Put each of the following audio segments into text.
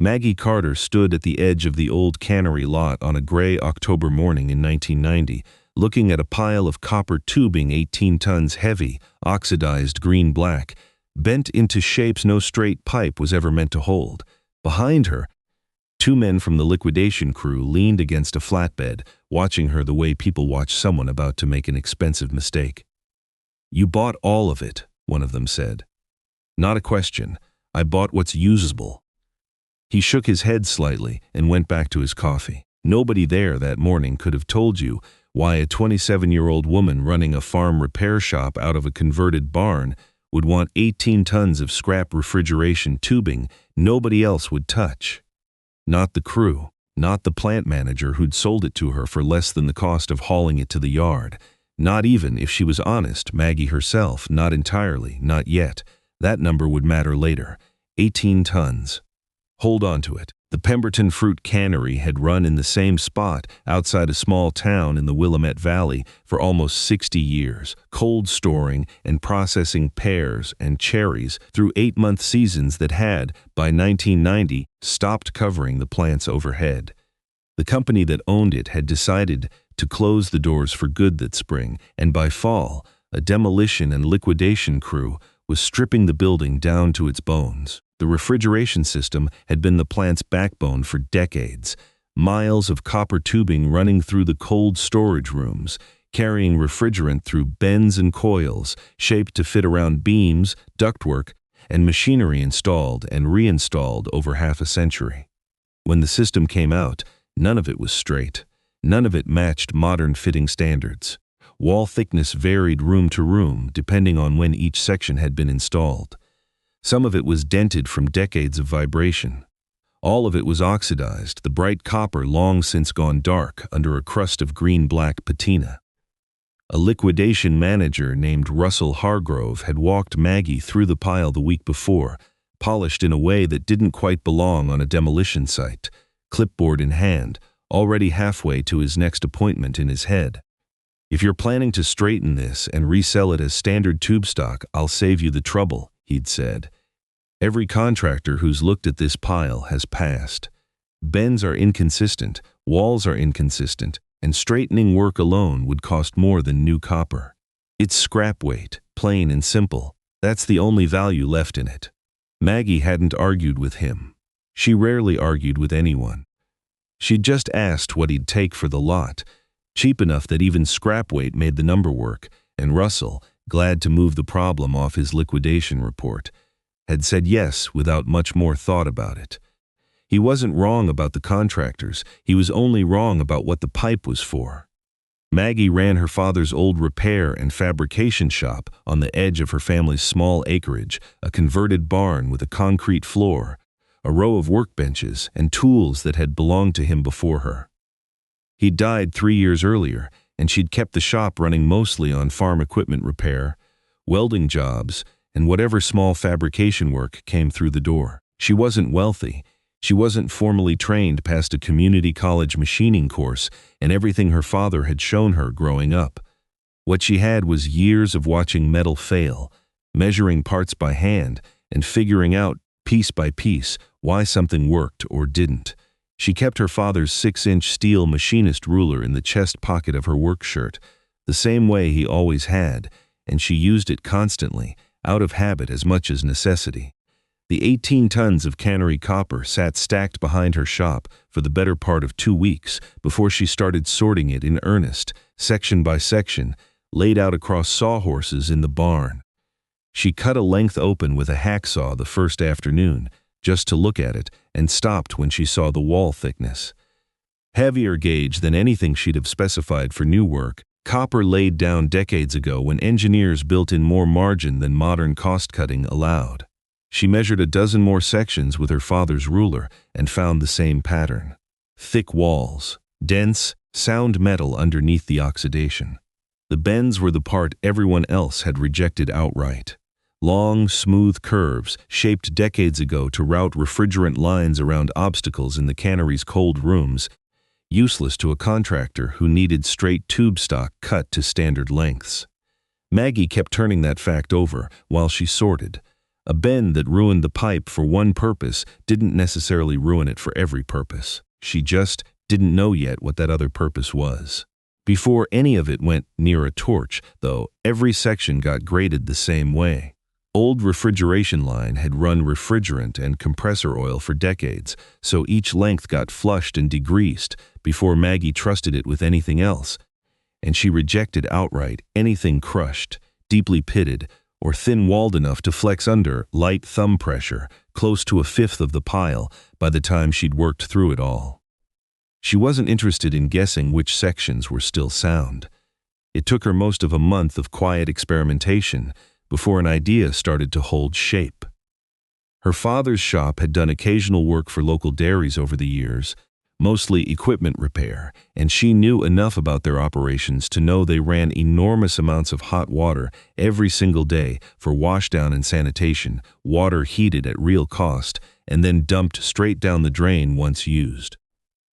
Maggie Carter stood at the edge of the old Cannery lot on a gray October morning in 1990, looking at a pile of copper tubing 18 tons heavy, oxidized green-black, bent into shapes no straight pipe was ever meant to hold. Behind her, two men from the liquidation crew leaned against a flatbed, watching her the way people watch someone about to make an expensive mistake. "You bought all of it," one of them said. "Not a question. I bought what's usable." He shook his head slightly and went back to his coffee. Nobody there that morning could have told you why a 27-year-old woman running a farm repair shop out of a converted barn would want 18 tons of scrap refrigeration tubing nobody else would touch. Not the crew, not the plant manager who'd sold it to her for less than the cost of hauling it to the yard. Not even, if she was honest, Maggie herself, not entirely, not yet. That number would matter later. 18 tons. Hold on to it. The Pemberton Fruit Cannery had run in the same spot outside a small town in the Willamette Valley for almost 60 years, cold storing and processing pears and cherries through 8-month seasons that had, by 1990, stopped covering the plant's overhead. The company that owned it had decided to close the doors for good that spring, and by fall, a demolition and liquidation crew was stripping the building down to its bones. The refrigeration system had been the plant's backbone for decades. Miles of copper tubing running through the cold storage rooms, carrying refrigerant through bends and coils, shaped to fit around beams, ductwork, and machinery installed and reinstalled over half a century. When the system came out, none of it was straight. None of it matched modern fitting standards. Wall thickness varied room to room, depending on when each section had been installed. Some of it was dented from decades of vibration. All of it was oxidized, the bright copper long since gone dark under a crust of green-black patina. A liquidation manager named Russell Hargrove had walked Maggie through the pile the week before, polished in a way that didn't quite belong on a demolition site, clipboard in hand, already halfway to his next appointment in his head. "If you're planning to straighten this and resell it as standard tube stock, I'll save you the trouble," he'd said. "Every contractor who's looked at this pile has passed. Bends are inconsistent, walls are inconsistent, and straightening work alone would cost more than new copper. It's scrap weight, plain and simple. That's the only value left in it." Maggie hadn't argued with him. She rarely argued with anyone. She'd just asked what he'd take for the lot, cheap enough that even scrap weight made the number work, and Russell, glad to move the problem off his liquidation report, had said yes without much more thought about it. He wasn't wrong about the contractors, he was only wrong about what the pipe was for. Maggie ran her father's old repair and fabrication shop on the edge of her family's small acreage, a converted barn with a concrete floor, a row of workbenches and tools that had belonged to him before her. He'd died 3 years earlier, and she'd kept the shop running mostly on farm equipment repair, welding jobs, and whatever small fabrication work came through the door. She wasn't wealthy. She wasn't formally trained past a community college machining course and everything her father had shown her growing up. What she had was years of watching metal fail, measuring parts by hand, and figuring out, piece by piece, why something worked or didn't. She kept her father's 6-inch steel machinist ruler in the chest pocket of her work shirt, the same way he always had, and she used it constantly, out of habit as much as necessity. The 18 tons of Cannery copper sat stacked behind her shop for the better part of 2 weeks before she started sorting it in earnest, section by section, laid out across sawhorses in the barn. She cut a length open with a hacksaw the first afternoon, just to look at it, and stopped when she saw the wall thickness. Heavier gauge than anything she'd have specified for new work, copper laid down decades ago when engineers built in more margin than modern cost-cutting allowed. She measured a dozen more sections with her father's ruler and found the same pattern. Thick walls, dense, sound metal underneath the oxidation. The bends were the part everyone else had rejected outright. Long, smooth curves shaped decades ago to route refrigerant lines around obstacles in the cannery's cold rooms, useless to a contractor who needed straight tube stock cut to standard lengths. Maggie kept turning that fact over while she sorted. A bend that ruined the pipe for one purpose didn't necessarily ruin it for every purpose. She just didn't know yet what that other purpose was. Before any of it went near a torch, though, every section got graded the same way. Old refrigeration line had run refrigerant and compressor oil for decades, so each length got flushed and degreased before Maggie trusted it with anything else, and she rejected outright anything crushed, deeply pitted, or thin-walled enough to flex under light thumb pressure, close to a fifth of the pile by the time she'd worked through it all. She wasn't interested in guessing which sections were still sound. It took her most of a month of quiet experimentation before an idea started to hold shape. Her father's shop had done occasional work for local dairies over the years, mostly equipment repair, and she knew enough about their operations to know they ran enormous amounts of hot water every single day for washdown and sanitation, water heated at real cost, and then dumped straight down the drain once used.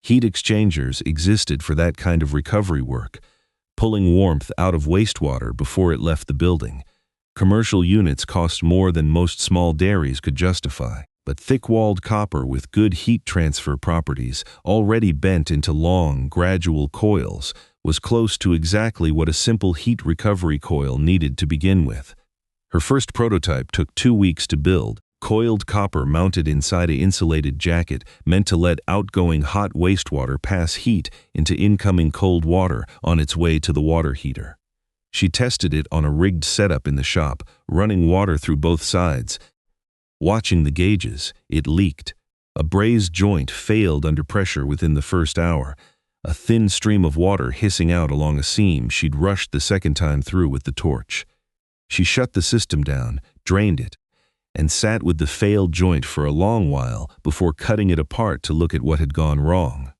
Heat exchangers existed for that kind of recovery work, pulling warmth out of wastewater before it left the building. Commercial units cost more than most small dairies could justify, but thick-walled copper with good heat transfer properties, already bent into long, gradual coils, was close to exactly what a simple heat recovery coil needed to begin with. Her first prototype took 2 weeks to build, coiled copper mounted inside an insulated jacket meant to let outgoing hot wastewater pass heat into incoming cold water on its way to the water heater. She tested it on a rigged setup in the shop, running water through both sides. Watching the gauges, it leaked. A brazed joint failed under pressure within the first hour, a thin stream of water hissing out along a seam she'd rushed the second time through with the torch. She shut the system down, drained it, and sat with the failed joint for a long while before cutting it apart to look at what had gone wrong.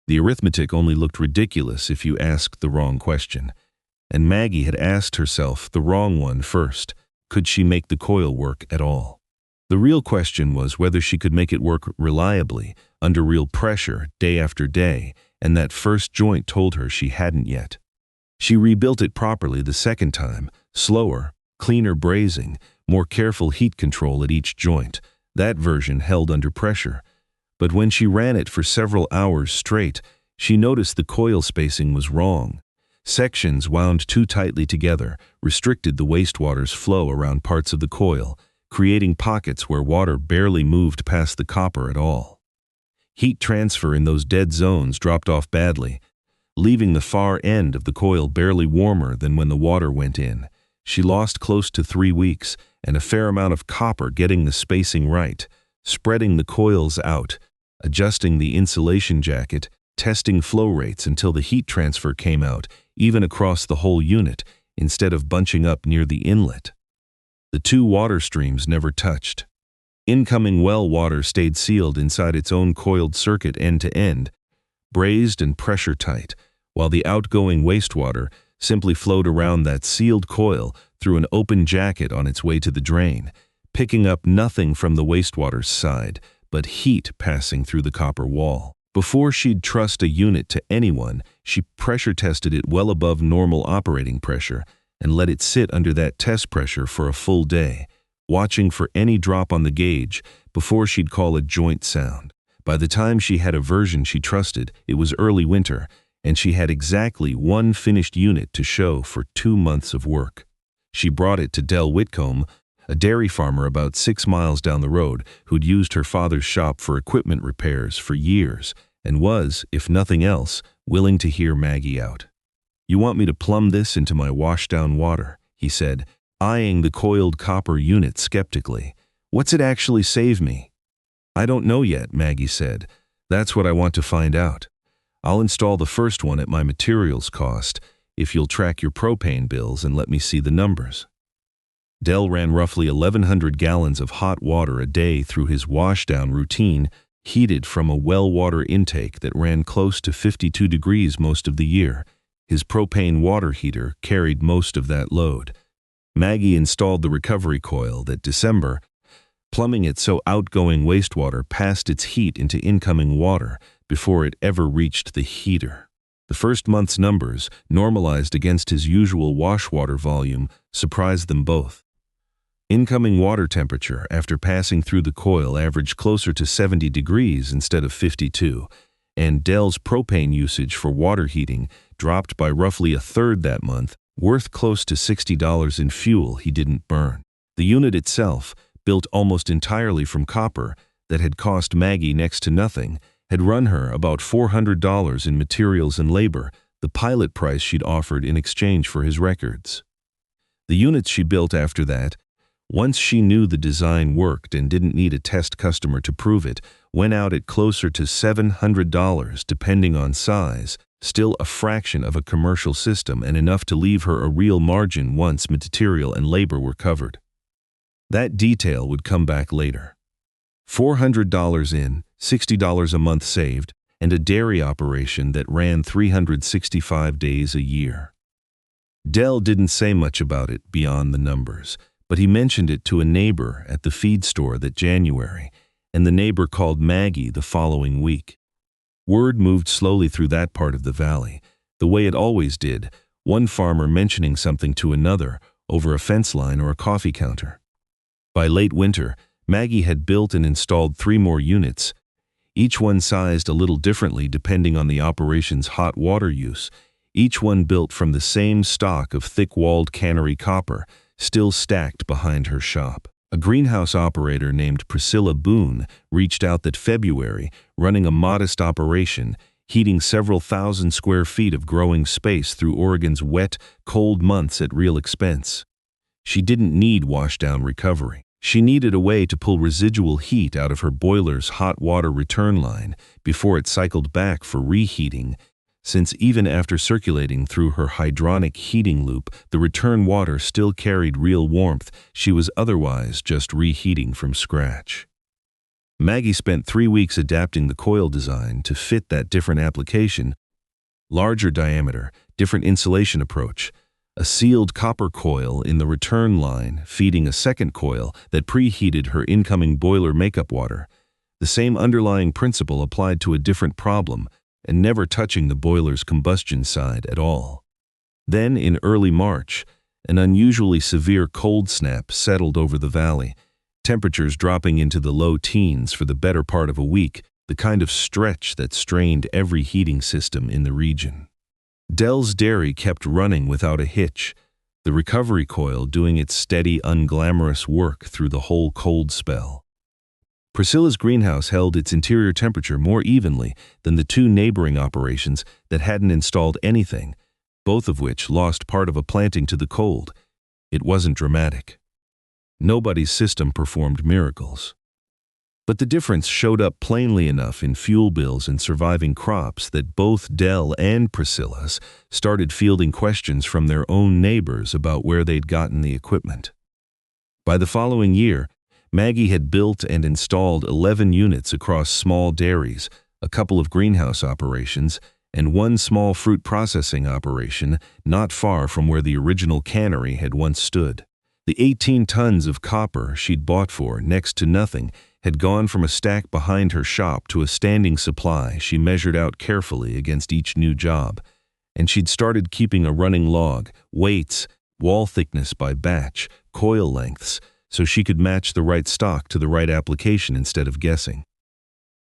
The arithmetic only looked ridiculous if you asked the wrong question. And Maggie had asked herself the wrong one first. Could she make the coil work at all? The real question was whether she could make it work reliably, under real pressure, day after day, and that first joint told her she hadn't yet. She rebuilt it properly the second time, slower, cleaner brazing, more careful heat control at each joint. That version held under pressure. But when she ran it for several hours straight, she noticed the coil spacing was wrong. Sections wound too tightly together restricted the wastewater's flow around parts of the coil, creating pockets where water barely moved past the copper at all. Heat transfer in those dead zones dropped off badly, leaving the far end of the coil barely warmer than when the water went in. She lost close to 3 weeks and a fair amount of copper getting the spacing right, spreading the coils out, adjusting the insulation jacket, testing flow rates until the heat transfer came out, even across the whole unit, instead of bunching up near the inlet. The two water streams never touched. Incoming well water stayed sealed inside its own coiled circuit end to end, brazed and pressure tight, while the outgoing wastewater simply flowed around that sealed coil through an open jacket on its way to the drain, picking up nothing from the wastewater's side, but heat passing through the copper wall. Before she'd trust a unit to anyone, she pressure tested it well above normal operating pressure and let it sit under that test pressure for a full day, watching for any drop on the gauge before she'd call a joint sound. By the time she had a version she trusted, it was early winter, and she had exactly one finished unit to show for 2 months of work. She brought it to Del Whitcomb, a dairy farmer about 6 miles down the road who'd used her father's shop for equipment repairs for years and was, if nothing else, willing to hear Maggie out. "You want me to plumb this into my washdown water," he said, eyeing the coiled copper unit skeptically. "What's it actually save me?" "I don't know yet," Maggie said. "That's what I want to find out. I'll install the first one at my materials cost if you'll track your propane bills and let me see the numbers." Del ran roughly 1,100 gallons of hot water a day through his washdown routine, heated from a well water intake that ran close to 52 degrees most of the year. His propane water heater carried most of that load. Maggie installed the recovery coil that December, plumbing it so outgoing wastewater passed its heat into incoming water before it ever reached the heater. The first month's numbers, normalized against his usual wash water volume, surprised them both. Incoming water temperature after passing through the coil averaged closer to 70 degrees instead of 52, and Dell's propane usage for water heating dropped by roughly a third that month, worth close to $60 in fuel he didn't burn. The unit itself, built almost entirely from copper, that had cost Maggie next to nothing, had run her about $400 in materials and labor, the pilot price she'd offered in exchange for his records. The units she built after that, once she knew the design worked and didn't need a test customer to prove it, went out at closer to $700 depending on size, still a fraction of a commercial system and enough to leave her a real margin once material and labor were covered. That detail would come back later. $400 in, $60 a month saved, and a dairy operation that ran 365 days a year. Dell didn't say much about it beyond the numbers, but he mentioned it to a neighbor at the feed store that January, and the neighbor called Maggie the following week. Word moved slowly through that part of the valley, the way it always did, one farmer mentioning something to another over a fence line or a coffee counter. By late winter, Maggie had built and installed 3 more units, each one sized a little differently depending on the operation's hot water use, each one built from the same stock of thick-walled Cannery copper, still stacked behind her shop. A greenhouse operator named Priscilla Boone reached out that February, running a modest operation, heating several thousand square feet of growing space through Oregon's wet, cold months at real expense. She didn't need washdown recovery. She needed a way to pull residual heat out of her boiler's hot water return line before it cycled back for reheating, since even after circulating through her hydronic heating loop, the return water still carried real warmth. She was otherwise just reheating from scratch. Maggie spent 3 weeks adapting the coil design to fit that different application, larger diameter, different insulation approach, a sealed copper coil in the return line feeding a second coil that preheated her incoming boiler makeup water, the same underlying principle applied to a different problem, and never touching the boiler's combustion side at all. Then, in early March, an unusually severe cold snap settled over the valley, temperatures dropping into the low teens for the better part of a week, the kind of stretch that strained every heating system in the region. Dell's dairy kept running without a hitch, the recovery coil doing its steady, unglamorous work through the whole cold spell. Priscilla's greenhouse held its interior temperature more evenly than the 2 neighboring operations that hadn't installed anything, both of which lost part of a planting to the cold. It wasn't dramatic. Nobody's system performed miracles. But the difference showed up plainly enough in fuel bills and surviving crops that both Dell and Priscilla's started fielding questions from their own neighbors about where they'd gotten the equipment. By the following year, Maggie had built and installed 11 units across small dairies, a couple of greenhouse operations, and 1 small fruit processing operation not far from where the original cannery had once stood. The 18 tons of copper she'd bought for next to nothing had gone from a stack behind her shop to a standing supply she measured out carefully against each new job, and she'd started keeping a running log, weights, wall thickness by batch, coil lengths, so she could match the right stock to the right application instead of guessing.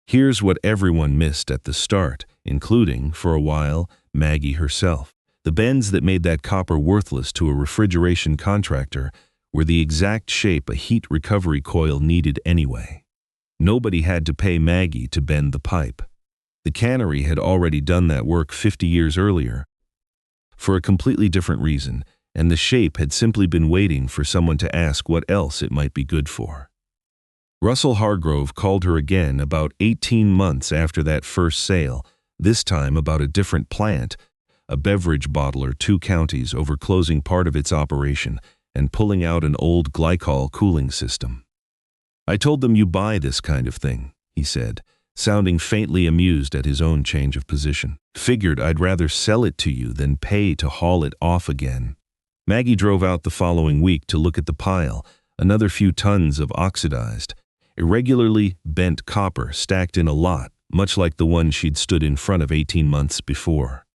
Here's what everyone missed at the start, including, for a while, Maggie herself. The bends that made that copper worthless to a refrigeration contractor were the exact shape a heat recovery coil needed anyway. Nobody had to pay Maggie to bend the pipe. The cannery had already done that work 50 years earlier, for a completely different reason, and the shape had simply been waiting for someone to ask what else it might be good for. Russell Hargrove called her again about 18 months after that first sale, this time about a different plant, a beverage bottler 2 counties over closing part of its operation and pulling out an old glycol cooling system. "I told them you buy this kind of thing," he said, sounding faintly amused at his own change of position. "Figured I'd rather sell it to you than pay to haul it off again." Maggie drove out the following week to look at the pile, another few tons of oxidized, irregularly bent copper stacked in a lot, much like the one she'd stood in front of 18 months before.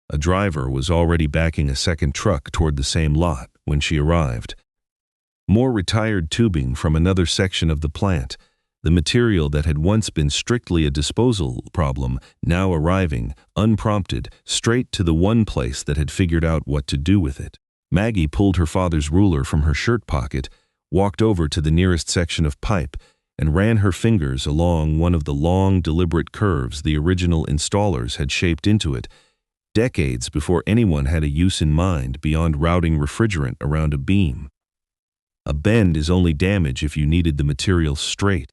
A driver was already backing a second truck toward the same lot when she arrived. More retired tubing from another section of the plant. The material that had once been strictly a disposal problem, now arriving, unprompted, straight to the one place that had figured out what to do with it. Maggie pulled her father's ruler from her shirt pocket, walked over to the nearest section of pipe, and ran her fingers along one of the long, deliberate curves the original installers had shaped into it, decades before anyone had a use in mind beyond routing refrigerant around a beam. A bend is only damage if you needed the material straight.